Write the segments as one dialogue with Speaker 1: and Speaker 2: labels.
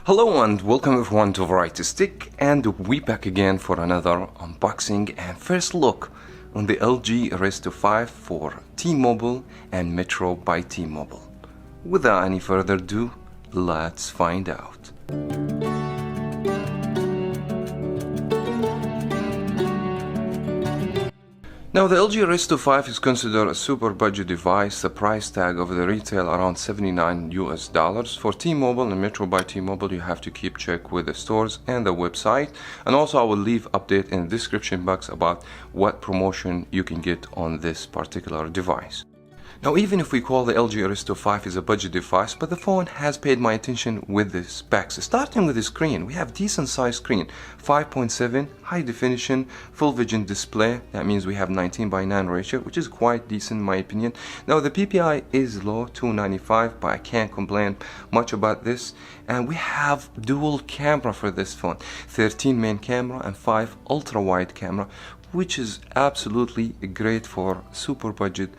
Speaker 1: Hello and welcome everyone to Variety Stick, and we back again for another unboxing and first look on the LG Airsto 5 for T-Mobile and Metro by T-Mobile. Without any further ado, let's find out. Now the LG Airsto 5 is considered a super budget device. The price tag of the retail around $79 For T-Mobile and Metro by T-Mobile, you have to keep check with the stores and the website. And also I will leave update in the description box about what promotion you can get on this particular device. Now even if we call the LG Airsto 5 is a budget device, but the phone has paid my attention with the specs. Starting with the screen, we have decent size screen, 5.7 high definition full vision display. That means we have 19:9 ratio, which is quite decent in my opinion. Now the PPI is low, 295, but I can't complain much about this. And we have dual camera for this phone, 13 main camera and 5 ultra wide camera, which is absolutely great for super budget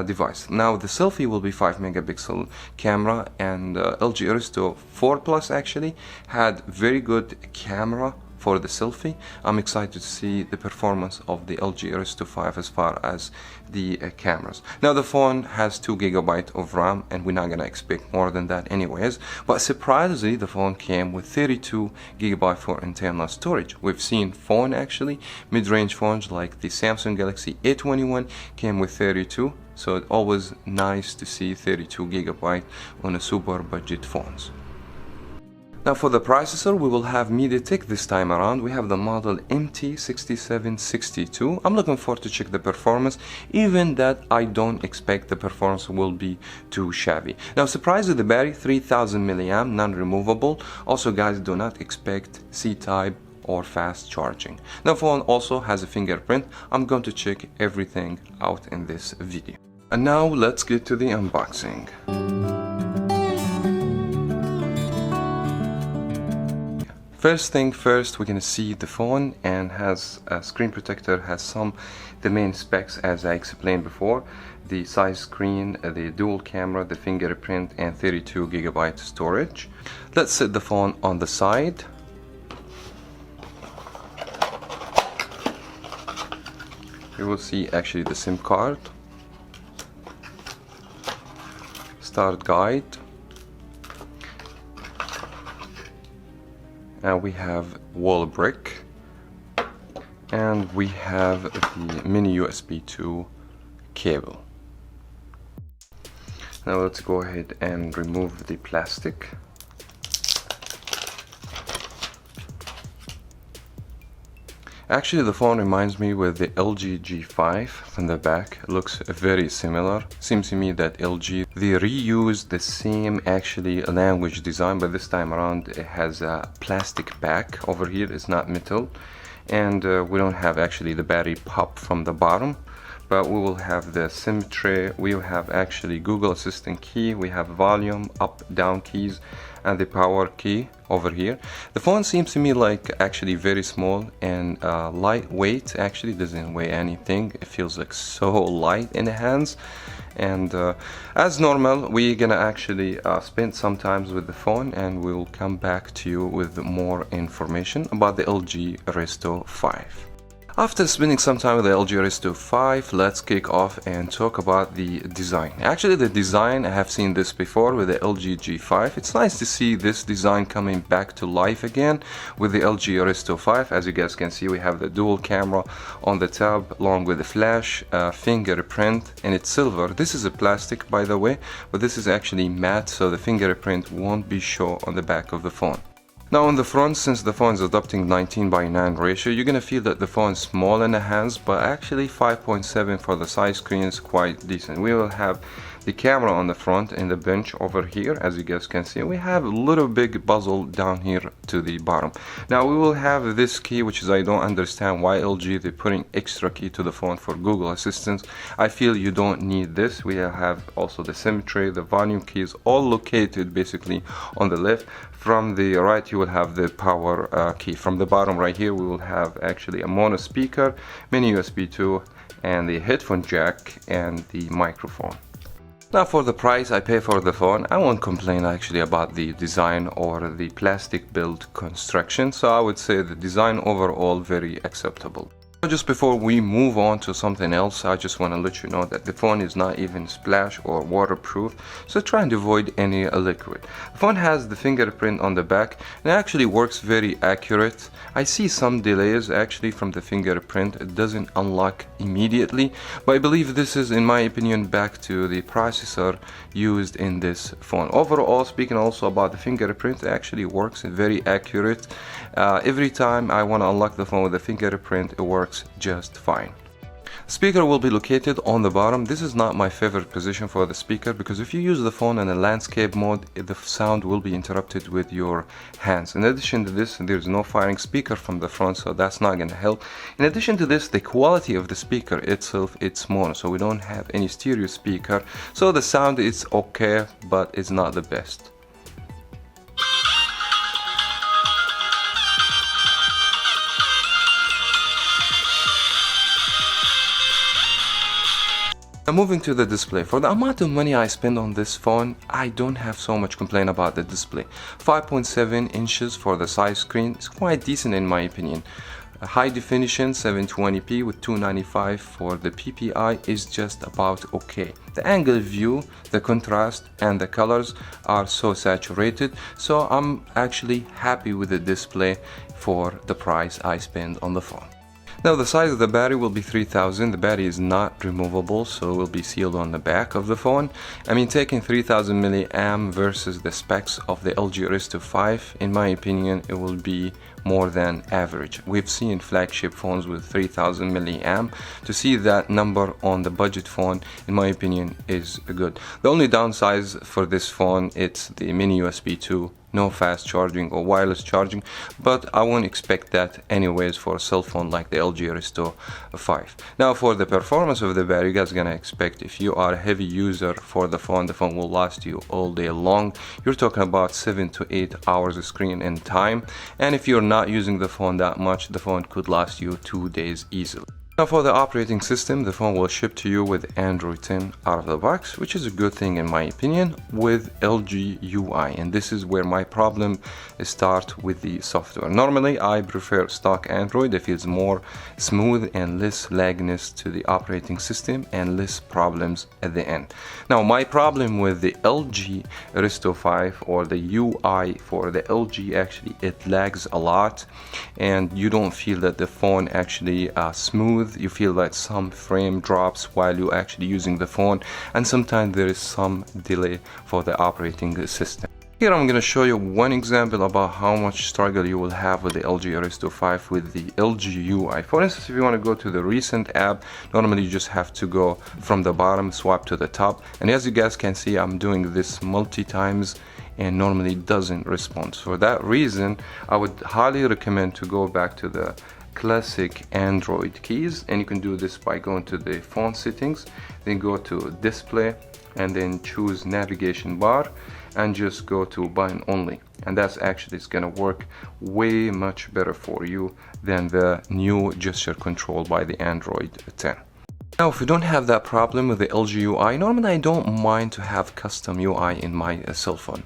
Speaker 1: device. Now the selfie will be 5 megapixel camera, and LG Airsto 4 Plus actually had very good camera for the selfie. I'm excited to see the performance of the LG Airsto 5 as far as the cameras. Now the phone has 2 GB of RAM, and we're not gonna expect more than that anyways, but surprisingly the phone came with 32 GB for internal storage. We've seen phone actually, mid-range phones like the Samsung Galaxy A21 came with 32, so it's always nice to see 32 GB on a super budget phones. Now for the processor, we will have MediaTek this time around. We have the model MT6762. I'm looking forward to check the performance, even that I don't expect the performance will be too shabby. Now surprisingly, the battery 3000 mAh, non-removable. Also guys, do not expect C-type or fast charging. Now phone also has a fingerprint. I'm going to check everything out in this video. And now let's get to the unboxing. First thing first, we're gonna see the phone, and has a screen protector, has the main specs as I explained before: the size screen, the dual camera, the fingerprint, and 32 GB storage. Let's set the phone on the side. You will see actually the SIM card, start guide, and we have wall brick, and we have the mini USB 2 cable. Now let's go ahead and remove the plastic. Actually the phone reminds me with the LG G5 from the back. It looks very similar. Seems to me that LG, they reused the same actually language design, but this time around it has a plastic back over here. It's not metal, and we don't have actually the battery pop from the bottom, but we will have the SIM tray. We will have actually Google Assistant key. We have volume up down keys and the power key over here. The phone seems to me like actually very small and lightweight. Actually doesn't weigh anything. It feels like so light in the hands, and as normal we're gonna actually spend some time with the phone, and we'll come back to you with more information about the LG Airsto 5. After spending some time with the LG Airsto 5, let's kick off and talk about the design. Actually the design, I have seen this before with the LG G5. It's nice to see this design coming back to life again with the LG Airsto 5. As you guys can see, we have the dual camera on the tab along with the flash, fingerprint, and it's silver. This is a plastic by the way, but this is actually matte, so the fingerprint won't be shown on the back of the phone. Now on the front, since the phone is adopting 19:9 ratio, you're gonna feel that the phone is small in the hands, but actually 5.7 for the size screen is quite decent. We will have the camera on the front and the bench over here, as you guys can see. We have a little big bezel down here to the bottom. Now we will have this key, which is, I don't understand why LG they're putting extra key to the phone for Google Assistant. I feel you don't need this. We have also the SIM tray, the volume keys, all located basically on the left. From the right you will have the power key. From the bottom right here we will have actually a mono speaker, mini USB 2, and the headphone jack and the microphone. Now for the price I pay for the phone, I won't complain actually about the design or the plastic build construction, so I would say the design overall very acceptable. Just before we move on to something else, I just want to let you know that the phone is not even splash or waterproof, so try and avoid any liquid. The phone has the fingerprint on the back and it actually works very accurate. I see some delays actually from the fingerprint. It doesn't unlock immediately, but I believe this is, in my opinion, back to the processor used in this phone. Overall, speaking also about the fingerprint, it actually works very accurate. Every time I want to unlock the phone with the fingerprint, it works just fine. Speaker will be located on the bottom. This is not my favorite position for the speaker because if you use the phone in a landscape mode, the sound will be interrupted with your hands. In addition to this, there's no firing speaker from the front, so that's not going to help. In addition to this, the quality of the speaker itself, it's mono, so we don't have any stereo speaker, so the sound is okay, but it's not the best. Now moving to the display. For the amount of money I spend on this phone, I don't have so much complaint about the display. 5.7 inches for the size screen is quite decent in my opinion. A high definition 720p with 295 for the PPI is just about okay. The angle view, the contrast and the colors are so saturated, so I'm actually happy with the display for the price I spend on the phone. Now the size of the battery will be 3000. The battery is not removable, so it will be sealed on the back of the phone. I mean, taking 3000 milliamp versus the specs of the LG Airsto 5, in my opinion, it will be more than average. We've seen flagship phones with 3000 milliamp. To see that number on the budget phone, in my opinion, is good. The only downside for this phone, it's the mini USB 2. No fast charging or wireless charging, but I won't expect that anyways for a cell phone like the LG Airsto 5. Now for the performance of the battery, you guys gonna expect if you are a heavy user for the phone will last you all day long. You're talking about 7 to 8 hours of screen in time, and if you're not using the phone that much, the phone could last you 2 days easily. Now for the operating system, the phone will ship to you with Android 10 out of the box, which is a good thing in my opinion, with LG UI, and this is where my problem starts with the software. Normally I prefer stock Android. It feels more smooth and less lagginess to the operating system and less problems at the end. Now my problem with the LG Airsto 5 or the UI for the LG, actually it lags a lot and you don't feel that the phone actually smooth. You feel like some frame drops while you're actually using the phone, and sometimes there is some delay for the operating system. Here I'm going to show you one example about how much struggle you will have with the LG Airsto 5 with the LG UI. For instance, if you want to go to the recent app, normally you just have to go from the bottom, swipe to the top, and as you guys can see, I'm doing this multi times and normally doesn't respond. For that reason, I would highly recommend to go back to the classic Android keys, and you can do this by going to the phone settings, then go to display and then choose navigation bar and just go to button only, and that's actually it's gonna work way much better for you than the new gesture control by the Android 10. Now if you don't have that problem with the LG UI, normally I don't mind to have custom UI in my cell phone.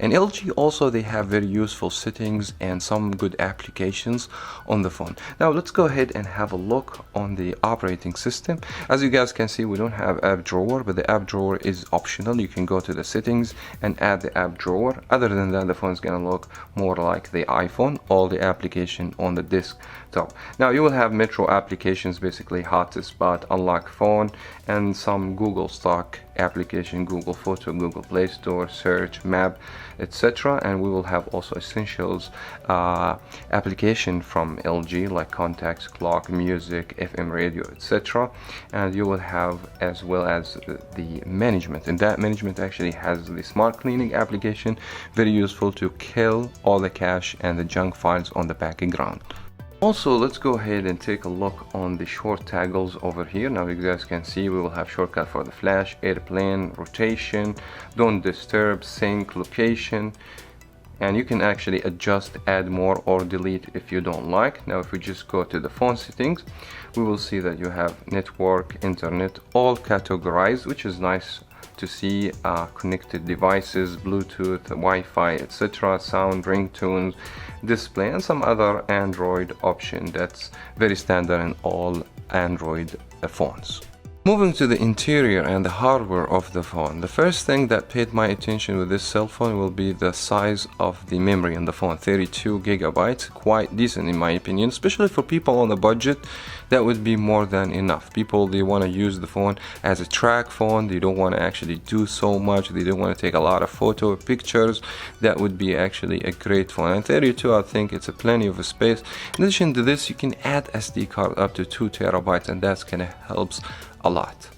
Speaker 1: And LG also, they have very useful settings and some good applications on the phone. Now let's go ahead and have a look on the operating system. As you guys can see, we don't have app drawer, but the app drawer is optional. You can go to the settings and add the app drawer. Other than that, the phone is gonna look more like the iPhone, all the application on the desktop. Now you will have Metro applications, basically hotspot, unlock phone, and some Google stock application, Google Photo, Google Play Store, search, map, etc. And we will have also essentials application from LG like contacts, clock, music, FM radio, etc. And you will have as well as the management, and that management actually has the smart cleaning application, very useful to kill all the cache and the junk files on the background. Also, let's go ahead and take a look on the short toggles over here. Now you guys can see we will have shortcut for the flash, airplane, rotation, don't disturb, sync, location, and you can actually adjust, add more or delete if you don't like. Now if we just go to the phone settings, we will see that you have network, internet, all categorized, which is nice to see connected devices, Bluetooth, Wi-Fi, etc., sound, ringtones, display, and some other Android option that's very standard in all Android phones. Moving to the interior and the hardware of the phone, the first thing that paid my attention with this cell phone will be the size of the memory in the phone. 32 gigabytes, quite decent in my opinion, especially for people on a budget. That would be more than enough. People, they want to use the phone as a track phone, they don't want to actually do so much, they don't want to take a lot of photo pictures. That would be actually a great phone. And 32, I think it's a plenty of space. In addition to this, you can add SD card up to 2 terabytes, and that's kind of helps a lot.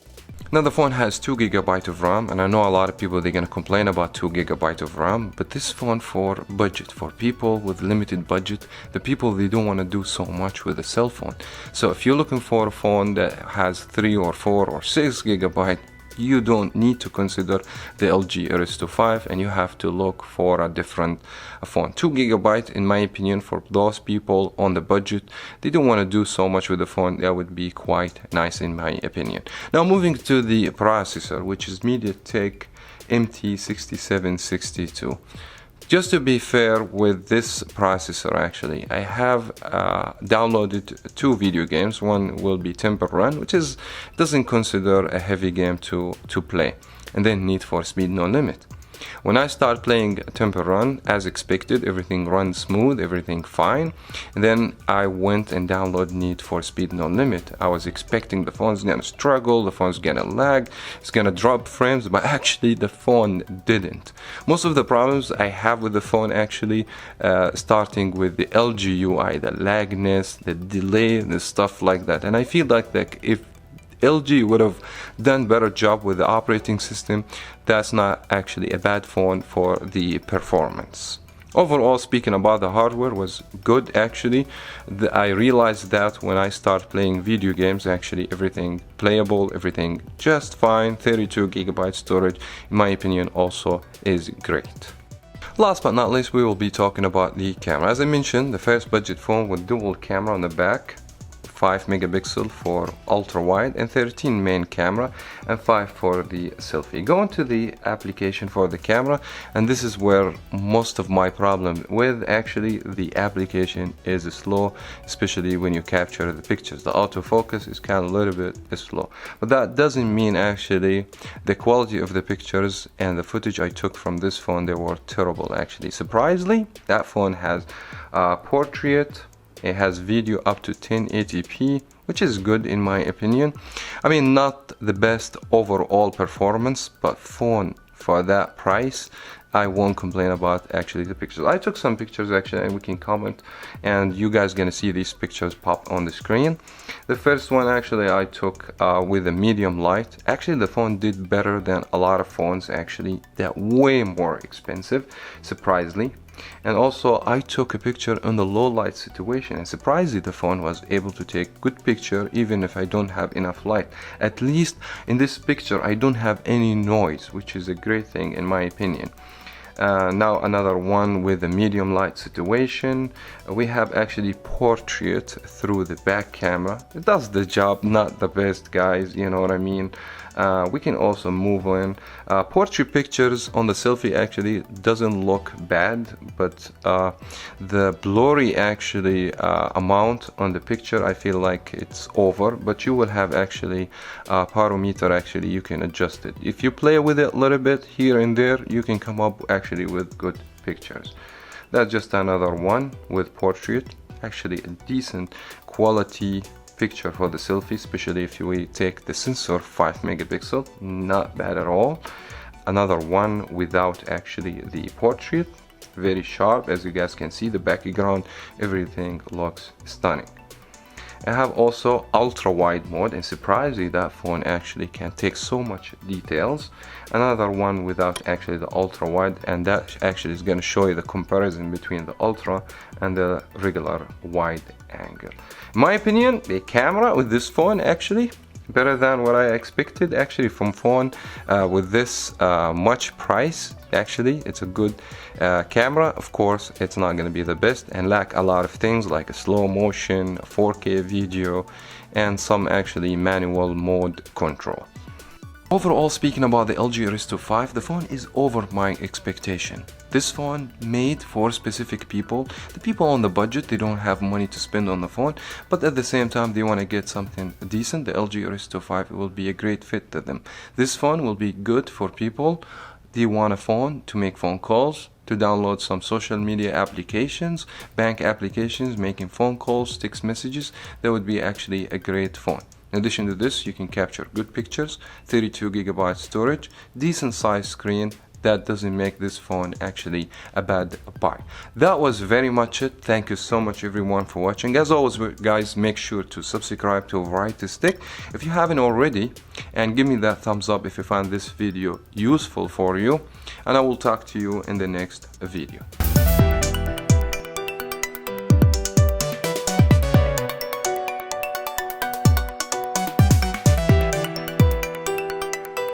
Speaker 1: Now the phone has 2 gigabytes of RAM, and I know a lot of people, they're gonna complain about 2 gigabytes of RAM, but this phone for budget, for people with limited budget, the people they don't want to do so much with a cell phone. So if you're looking for a phone that has 3 or 4 or 6 gigabytes, you don't need to consider the LG Airsto 5, and you have to look for a different phone. 2 gigabytes, in my opinion, for those people on the budget, they don't want to do so much with the phone. That would be quite nice in my opinion. Now moving to the processor, which is MediaTek MT6762. Just to be fair with this processor, actually, I have downloaded 2 video games. One will be Temple Run, which doesn't consider a heavy game to play, and then Need for Speed No Limit. When I start playing Temple Run, as expected, everything runs smooth, everything fine. And then I went and downloaded Need for Speed No Limit. I was expecting the phone's gonna struggle, the phone's gonna lag, it's gonna drop frames, but actually the phone didn't. Most of the problems I have with the phone actually starting with the LG UI, the lagness, the delay, and stuff like that. And I feel like if LG would have done better job with the operating system, that's not actually a bad phone for the performance. Overall, speaking about the hardware, was good actually. I realized that when I start playing video games, actually everything playable, everything just fine. 32 gigabyte storage, in my opinion, also is great. Last but not least, we will be talking about the camera. As I mentioned, the first budget phone with dual camera on the back, 5 megapixel for ultra wide, and 13 main camera, and 5 for the selfie. Go into the application for the camera, and this is where most of my problem with actually the application is slow, especially when you capture the pictures. The autofocus is kind of a little bit slow, but that doesn't mean actually the quality of the pictures and the footage I took from this phone, they were terrible actually. Surprisingly, that phone has portrait. It has video up to 1080p, which is good in my opinion. I mean, not the best overall performance, but phone for that price, I won't complain about actually the pictures. I took some pictures actually, and we can comment, and you guys gonna see these pictures pop on the screen. The first one actually I took with a medium light. Actually the phone did better than a lot of phones actually that way more expensive, surprisingly. And also I took a picture in the low light situation, and surprisingly the phone was able to take good picture even if I don't have enough light. At least in this picture I don't have any noise, which is a great thing in my opinion. Now another one with a medium light situation. We have actually portrait through the back camera. It does the job, not the best guys, you know what I mean. We can also move on. Portrait pictures on the selfie actually doesn't look bad, but the blurry actually amount on the picture, I feel like it's over, but you will have actually parameter, actually you can adjust it. If you play with it a little bit here and there, you can come up actually with good pictures. That's just another one with portrait, actually a decent quality picture for the selfie, especially if we take the sensor 5 megapixel, not bad at all. Another one without actually the portrait, very sharp, as you guys can see the background, everything looks stunning. I have also ultra wide mode, and surprisingly that phone actually can take so much details. Another one without actually the ultra wide, and that actually is going to show you the comparison between the ultra and the regular wide angle. In my opinion, the camera with this phone actually better than what I expected actually from phone with this much price. Actually it's a good camera. Of course it's not going to be the best and lack a lot of things like a slow motion, 4K video, and some actually manual mode control. Overall, speaking about the LG Airsto 5, the phone is over my expectation. This phone made for specific people. The people on the budget, they don't have money to spend on the phone, but at the same time they want to get something decent. The LG Airsto 5 will be a great fit to them. This phone will be good for people. They want a phone to make phone calls, to download some social media applications, bank applications, making phone calls, text messages. That would be actually a great phone. In addition to this, you can capture good pictures, 32GB storage, decent size screen. That doesn't make this phone actually a bad buy. That was very much it. Thank you so much everyone for watching. As always guys, make sure to subscribe to Variety Stick if you haven't already, and give me that thumbs up if you find this video useful for you, and I will talk to you in the next video.